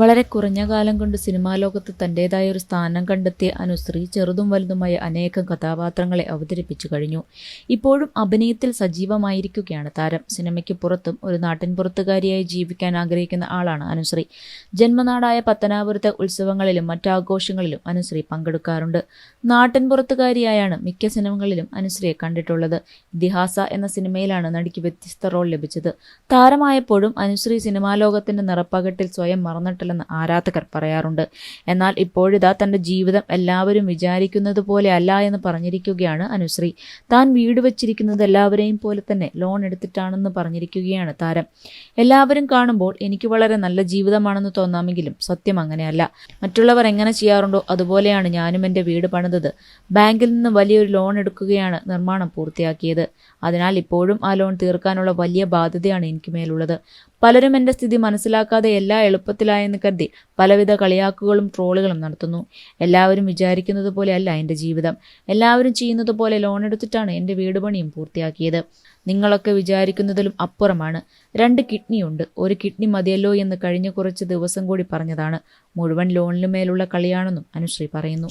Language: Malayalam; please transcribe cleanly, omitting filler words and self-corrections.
വളരെ കുറഞ്ഞ കാലം കൊണ്ട് സിനിമാ ലോകത്ത് തന്റേതായ ഒരു സ്ഥാനം കണ്ടെത്തിയ അനുശ്രീ ചെറുതും വലുതുമായ അനേകം കഥാപാത്രങ്ങളെ അവതരിപ്പിച്ചു കഴിഞ്ഞു. ഇപ്പോഴും അഭിനയത്തിൽ സജീവമായിരിക്കുകയാണ് താരം. സിനിമയ്ക്ക് പുറത്തും ഒരു നാട്ടിൻപുറത്തുകാരിയായി ജീവിക്കാൻ ആഗ്രഹിക്കുന്ന ആളാണ് അനുശ്രീ. ജന്മനാടായ പത്തനാപുരത്തെ ഉത്സവങ്ങളിലും മറ്റാഘോഷങ്ങളിലും അനുശ്രീ പങ്കെടുക്കാറുണ്ട്. നാട്ടിൻപുറത്തുകാരിയായാണ് മിക്ക സിനിമകളിലും അനുശ്രീയെ കണ്ടിട്ടുള്ളത്. ഇതിഹാസ എന്ന സിനിമയിലാണ് നടിക്ക് വ്യത്യസ്ത റോൾ ലഭിച്ചത്. താരമായപ്പോഴും അനുശ്രീ സിനിമാ ലോകത്തിന്റെ നിറപ്പകട്ടിൽ സ്വയം മറന്നിട്ടില്ലെന്ന് ആരാധകർ പറയാറുണ്ട്. എന്നാൽ ഇപ്പോഴിതാ തന്റെ ജീവിതം എല്ലാവരും വിചാരിക്കുന്നത് പോലെ അല്ല എന്ന് പറഞ്ഞിരിക്കുകയാണ് അനുശ്രീ. താൻ വീട് വെച്ചിരിക്കുന്നത് എല്ലാവരെയും പോലെ തന്നെ ലോൺ എടുത്തിട്ടാണെന്ന് പറഞ്ഞിരിക്കുകയാണ് താരം. എല്ലാവരും കാണുമ്പോൾ എനിക്ക് വളരെ നല്ല ജീവിതമാണെന്ന് തോന്നാമെങ്കിലും സത്യം അങ്ങനെയല്ല. മറ്റുള്ളവർ എങ്ങനെ ചെയ്യാറുണ്ടോ അതുപോലെയാണ് ഞാനും എൻ്റെ വീട് പണിതത്. ബാങ്കിൽ നിന്ന് വലിയൊരു ലോൺ എടുക്കുകയാണ് നിർമ്മാണം പൂർത്തിയാക്കിയത്. അതിനാൽ ഇപ്പോഴും ആ ലോൺ തീർക്കാനുള്ള വലിയ ബാധ്യതയാണ് എനിക്ക് മേലുള്ളത്. പലരും എൻ്റെ സ്ഥിതി മനസ്സിലാക്കാതെ എല്ലാം എളുപ്പത്തിലായെന്ന് കരുതി പലവിധ കളിയാക്കുകളും ട്രോളുകളും നടത്തുന്നു. എല്ലാവരും വിചാരിക്കുന്നത് പോലെ അല്ല എൻ്റെ ജീവിതം. എല്ലാവരും ചെയ്യുന്നത് പോലെ ലോൺ എടുത്തിട്ടാണ് എൻ്റെ വീട് പണിയും പൂർത്തിയാക്കിയത്. നിങ്ങളൊക്കെ വിചാരിക്കുന്നതിലും അപ്പുറമാണ്. 2 കിഡ്നിയുണ്ട്. ഒരു കിഡ്നി മതിയല്ലോ എന്ന് കഴിഞ്ഞ കുറച്ച് ദിവസം കൂടി പറഞ്ഞതാണ്. മുഴുവൻ ലോണിനുമേലുള്ള കളിയാണെന്നും അനുശ്രീ പറയുന്നു.